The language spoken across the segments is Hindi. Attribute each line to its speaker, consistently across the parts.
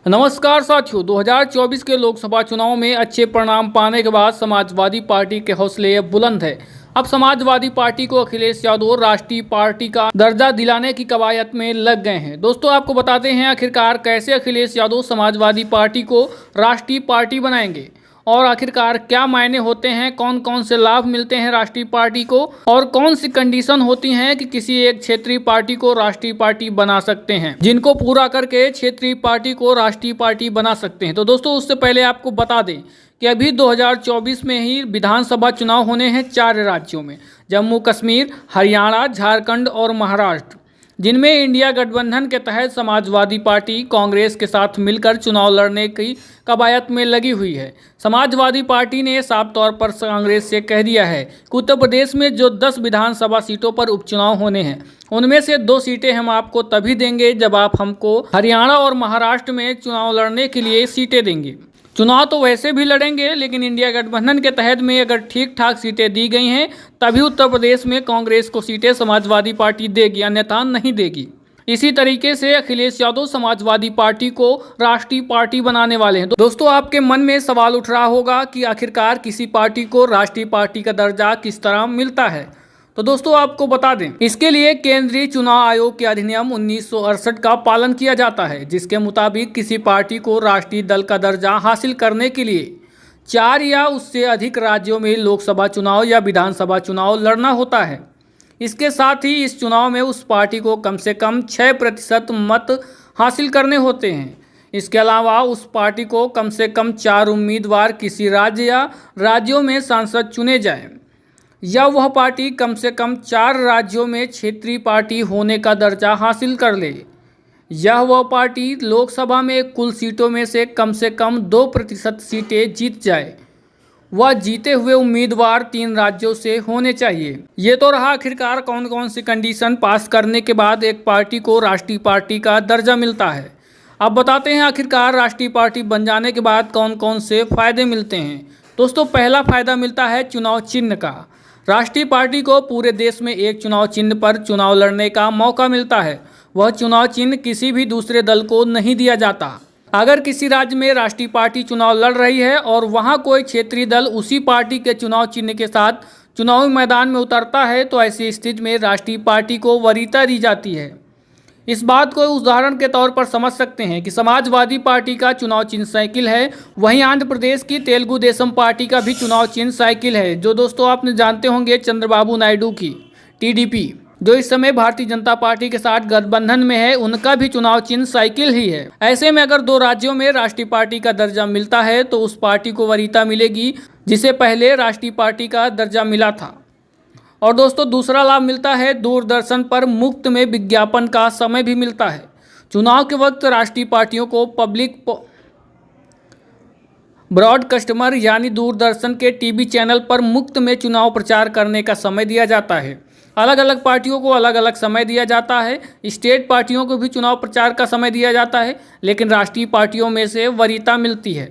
Speaker 1: नमस्कार साथियों, 2024 के लोकसभा चुनाव में अच्छे परिणाम पाने के बाद समाजवादी पार्टी के हौसले अब बुलंद है। अब समाजवादी पार्टी को अखिलेश यादव राष्ट्रीय पार्टी का दर्जा दिलाने की कवायद में लग गए हैं। दोस्तों, आपको बताते हैं आखिरकार कैसे अखिलेश यादव समाजवादी पार्टी को राष्ट्रीय पार्टी बनाएंगे और आखिरकार क्या मायने होते हैं, कौन कौन से लाभ मिलते हैं राष्ट्रीय पार्टी को और कौन सी कंडीशन होती हैं कि किसी एक क्षेत्रीय पार्टी को राष्ट्रीय पार्टी बना सकते हैं, जिनको पूरा करके क्षेत्रीय पार्टी को राष्ट्रीय पार्टी बना सकते हैं। तो दोस्तों, उससे पहले आपको बता दें कि अभी 2024 में ही विधानसभा चुनाव होने हैं 4 राज्यों में, जम्मू कश्मीर, हरियाणा, झारखंड और महाराष्ट्र, जिनमें इंडिया गठबंधन के तहत समाजवादी पार्टी कांग्रेस के साथ मिलकर चुनाव लड़ने की कवायद में लगी हुई है। समाजवादी पार्टी ने साफ तौर पर कांग्रेस से कह दिया है कि उत्तर प्रदेश में जो 10 विधानसभा सीटों पर उपचुनाव होने हैं, उनमें से 2 सीटें हम आपको तभी देंगे जब आप हमको हरियाणा और महाराष्ट्र में चुनाव लड़ने के लिए सीटें देंगे। चुनाव तो वैसे भी लड़ेंगे, लेकिन इंडिया गठबंधन के तहत में अगर ठीक ठाक सीटें दी गई हैं तभी उत्तर प्रदेश में कांग्रेस को सीटें समाजवादी पार्टी देगी, अन्यथा नहीं देगी। इसी तरीके से अखिलेश यादव समाजवादी पार्टी को राष्ट्रीय पार्टी बनाने वाले हैं। दोस्तों, आपके मन में सवाल उठ रहा होगा कि आखिरकार किसी पार्टी को राष्ट्रीय पार्टी का दर्जा किस तरह मिलता है। तो दोस्तों, आपको बता दें, इसके लिए केंद्रीय चुनाव आयोग के अधिनियम 1968 का पालन किया जाता है, जिसके मुताबिक किसी पार्टी को राष्ट्रीय दल का दर्जा हासिल करने के लिए 4 या उससे अधिक राज्यों में लोकसभा चुनाव या विधानसभा चुनाव लड़ना होता है। इसके साथ ही इस चुनाव में उस पार्टी को कम से कम 6% मत हासिल करने होते हैं। इसके अलावा उस पार्टी को कम से कम 4 उम्मीदवार किसी राज्य या राज्यों में सांसद चुने जाएं, या वह पार्टी कम से कम 4 राज्यों में क्षेत्रीय पार्टी होने का दर्जा हासिल कर ले, या वह पार्टी लोकसभा में कुल सीटों में से कम 2% सीटें जीत जाए। वह जीते हुए उम्मीदवार 3 राज्यों से होने चाहिए। ये तो रहा आखिरकार कौन कौन सी कंडीशन पास करने के बाद एक पार्टी को राष्ट्रीय पार्टी का दर्जा मिलता है। अब बताते हैं आखिरकार राष्ट्रीय पार्टी बन जाने के बाद कौन कौन से फायदे मिलते हैं। दोस्तों, पहला फायदा मिलता है चुनाव चिन्ह का। राष्ट्रीय पार्टी को पूरे देश में एक चुनाव चिन्ह पर चुनाव लड़ने का मौका मिलता है। वह चुनाव चिन्ह किसी भी दूसरे दल को नहीं दिया जाता। अगर किसी राज्य में राष्ट्रीय पार्टी चुनाव लड़ रही है और वहां कोई क्षेत्रीय दल उसी पार्टी के चुनाव चिन्ह के साथ चुनावी मैदान में उतरता है, तो ऐसी स्थिति में राष्ट्रीय पार्टी को वरीयता दी जाती है। इस बात को उदाहरण के तौर पर समझ सकते हैं कि समाजवादी पार्टी का चुनाव चिन्ह साइकिल है, वहीं आंध्र प्रदेश की तेलुगु देशम पार्टी का भी चुनाव चिन्ह साइकिल है, जो दोस्तों आपने जानते होंगे चंद्रबाबू नायडू की टीडीपी, जो इस समय भारतीय जनता पार्टी के साथ गठबंधन में है, उनका भी चुनाव चिन्ह साइकिल ही है। ऐसे में अगर 2 राज्यों में राष्ट्रीय पार्टी का दर्जा मिलता है तो उस पार्टी को वरीयता मिलेगी जिसे पहले राष्ट्रीय पार्टी का दर्जा मिला था। और दोस्तों, दूसरा लाभ मिलता है दूरदर्शन पर मुफ्त में विज्ञापन का समय भी मिलता है। चुनाव के वक्त राष्ट्रीय पार्टियों को पब्लिक ब्रॉडकास्टर यानी दूरदर्शन के टीवी चैनल पर मुफ्त में चुनाव प्रचार करने का समय दिया जाता है। अलग अलग पार्टियों को अलग अलग समय दिया जाता है। स्टेट पार्टियों को भी चुनाव प्रचार का समय दिया जाता है, लेकिन राष्ट्रीय पार्टियों में से वरीयता मिलती है।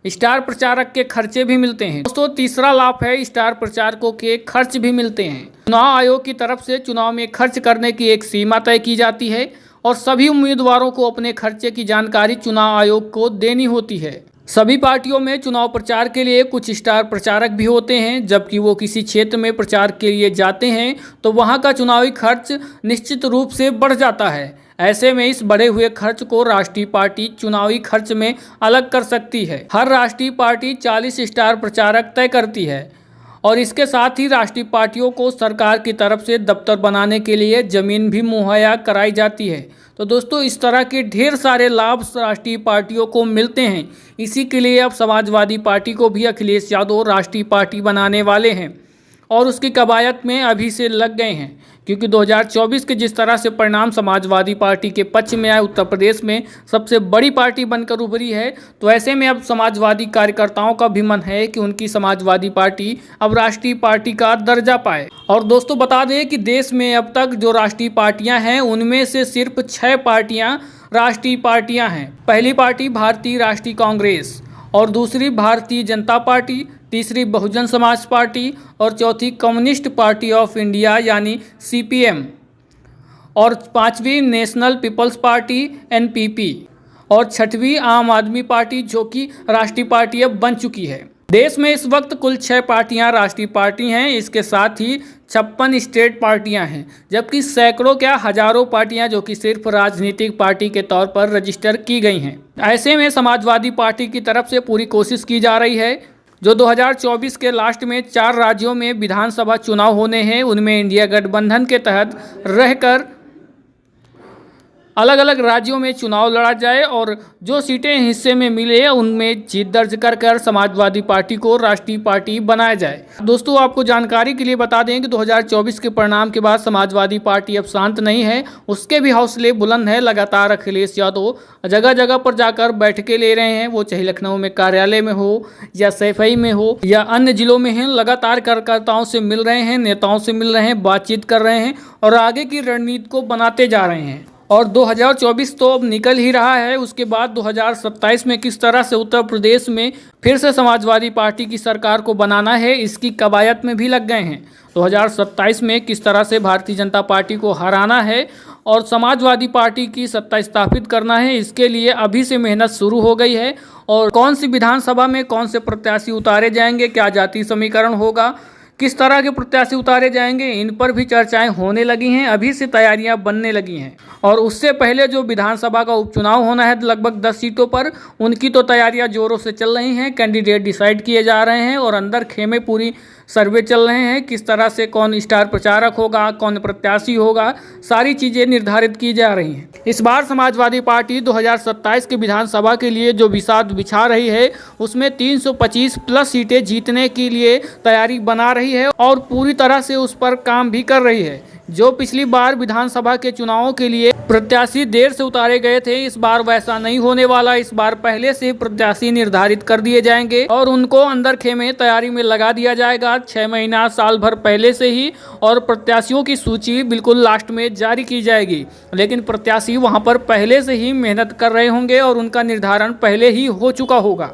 Speaker 1: स्टार प्रचारक के खर्चे भी मिलते हैं। दोस्तों, तीसरा लाभ है स्टार प्रचारकों के खर्च भी मिलते हैं। चुनाव आयोग की तरफ से चुनाव में खर्च करने की एक सीमा तय की जाती है और सभी उम्मीदवारों को अपने खर्चे की जानकारी चुनाव आयोग को देनी होती है। सभी पार्टियों में चुनाव प्रचार के लिए कुछ स्टार प्रचारक भी होते हैं। जबकि वो किसी क्षेत्र में प्रचार के लिए जाते हैं तो वहाँ का चुनावी खर्च निश्चित रूप से बढ़ जाता है। ऐसे में इस बढ़े हुए खर्च को राष्ट्रीय पार्टी चुनावी खर्च में अलग कर सकती है। हर राष्ट्रीय पार्टी 40 स्टार प्रचारक तय करती है और इसके साथ ही राष्ट्रीय पार्टियों को सरकार की तरफ से दफ्तर बनाने के लिए जमीन भी मुहैया कराई जाती है। तो दोस्तों, इस तरह के ढेर सारे लाभ राष्ट्रीय पार्टियों को मिलते हैं। इसी के लिए अब समाजवादी पार्टी को भी अखिलेश यादव राष्ट्रीय पार्टी बनाने वाले हैं और उसकी कवायद में अभी से लग गए हैं, क्योंकि 2024 के जिस तरह से परिणाम समाजवादी पार्टी के पक्ष में आए, उत्तर प्रदेश में सबसे बड़ी पार्टी बनकर उभरी है, तो ऐसे में अब समाजवादी कार्यकर्ताओं का भी मन है कि उनकी समाजवादी पार्टी अब राष्ट्रीय पार्टी का दर्जा पाए। और दोस्तों, बता दें कि देश में अब तक जो राष्ट्रीय पार्टियां हैं उनमें से सिर्फ 6 पार्टियां राष्ट्रीय पार्टियां हैं। पहली पार्टी भारतीय राष्ट्रीय कांग्रेस, और दूसरी भारतीय जनता पार्टी, तीसरी बहुजन समाज पार्टी और चौथी कम्युनिस्ट पार्टी ऑफ इंडिया यानी CPM, और 5वीं नेशनल पीपल्स पार्टी NPP। और 6वीं आम आदमी पार्टी जो कि राष्ट्रीय पार्टी अब बन चुकी है। देश में इस वक्त कुल 6 पार्टियां राष्ट्रीय पार्टी हैं। इसके साथ ही 56 स्टेट पार्टियां हैं, जबकि सैकड़ों क्या हजारों पार्टियां जो कि सिर्फ राजनीतिक पार्टी के तौर पर रजिस्टर की गई हैं। ऐसे में समाजवादी पार्टी की तरफ से पूरी कोशिश की जा रही है। जो 2024 के लास्ट में 4 राज्यों में विधानसभा चुनाव होने हैं, उनमें इंडिया गठबंधन के तहत रहकर अलग अलग राज्यों में चुनाव लड़ा जाए और जो सीटें हिस्से में मिले उनमें जीत दर्ज कर समाजवादी पार्टी को राष्ट्रीय पार्टी बनाया जाए। दोस्तों, आपको जानकारी के लिए बता दें कि 2024 के परिणाम के बाद समाजवादी पार्टी अब शांत नहीं है, उसके भी हौसले बुलंद हैं। लगातार अखिलेश यादव जगह जगह पर जाकर बैठकें ले रहे हैं, वो चाहे लखनऊ में कार्यालय में हो या सैफई में हो या अन्य जिलों में हैं। लगातार कार्यकर्ताओं से मिल रहे हैं, नेताओं से मिल रहे हैं, बातचीत कर रहे हैं और आगे की रणनीति को बनाते जा रहे हैं। और 2024 तो अब निकल ही रहा है, उसके बाद 2027 में किस तरह से उत्तर प्रदेश में फिर से समाजवादी पार्टी की सरकार को बनाना है, इसकी कवायद में भी लग गए हैं। 2027 में किस तरह से भारतीय जनता पार्टी को हराना है और समाजवादी पार्टी की सत्ता स्थापित करना है, इसके लिए अभी से मेहनत शुरू हो गई है। और कौन सी विधानसभा में कौन से प्रत्याशी उतारे जाएंगे, क्या जातीय समीकरण होगा, किस तरह के प्रत्याशी उतारे जाएंगे, इन पर भी चर्चाएं होने लगी हैं। अभी से तैयारियां बनने लगी हैं और उससे पहले जो विधानसभा का उपचुनाव होना है लगभग 10 सीटों पर, उनकी तो तैयारियां जोरों से चल रही हैं। कैंडिडेट डिसाइड किए जा रहे हैं और अंदर खेमे पूरी सर्वे चल रहे हैं। किस तरह से कौन स्टार प्रचारक होगा, कौन प्रत्याशी होगा, सारी चीज़ें निर्धारित की जा रही हैं। इस बार समाजवादी पार्टी 2027 के विधानसभा के लिए जो बिसात बिछा रही है, उसमें 325 प्लस सीटें जीतने के लिए तैयारी बना रही है और पूरी तरह से उस पर काम भी कर रही है। जो पिछली बार विधानसभा के चुनावों के लिए प्रत्याशी देर से उतारे गए थे, इस बार वैसा नहीं होने वाला। इस बार पहले से प्रत्याशी निर्धारित कर दिए जाएंगे और उनको अंदर खेमे तैयारी में लगा दिया जाएगा 6 महीना साल भर पहले से ही, और प्रत्याशियों की सूची बिल्कुल लास्ट में जारी की जाएगी। लेकिन प्रत्याशी वहां पर पहले से ही मेहनत कर रहे होंगे और उनका निर्धारण पहले ही हो चुका होगा।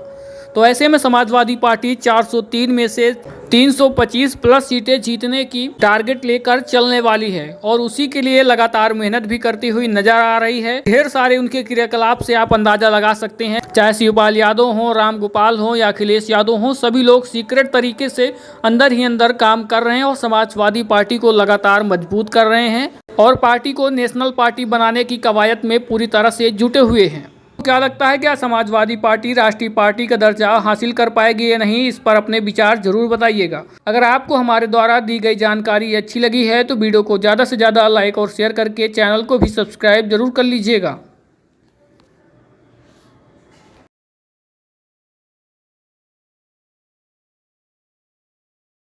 Speaker 1: तो ऐसे में समाजवादी पार्टी 403 में से 325 प्लस सीटें जीतने की टारगेट लेकर चलने वाली है और उसी के लिए लगातार मेहनत भी करती हुई नजर आ रही है। ढेर सारे उनके क्रियाकलाप से आप अंदाजा लगा सकते हैं, चाहे शिवपाल यादव हो, राम गोपाल हो या अखिलेश यादव हो, सभी लोग सीक्रेट तरीके से अंदर ही अंदर काम कर रहे हैं और समाजवादी पार्टी को लगातार मजबूत कर रहे हैं और पार्टी को नेशनल पार्टी बनाने की कवायद में पूरी तरह से जुटे हुए हैं। क्या लगता है, क्या समाजवादी पार्टी राष्ट्रीय पार्टी का दर्जा हासिल कर पाएगी या नहीं? इस पर अपने विचार जरूर बताइएगा। अगर आपको हमारे द्वारा दी गई जानकारी अच्छी लगी है तो वीडियो को ज़्यादा से ज़्यादा लाइक और शेयर करके चैनल को भी सब्सक्राइब जरूर कर लीजिएगा।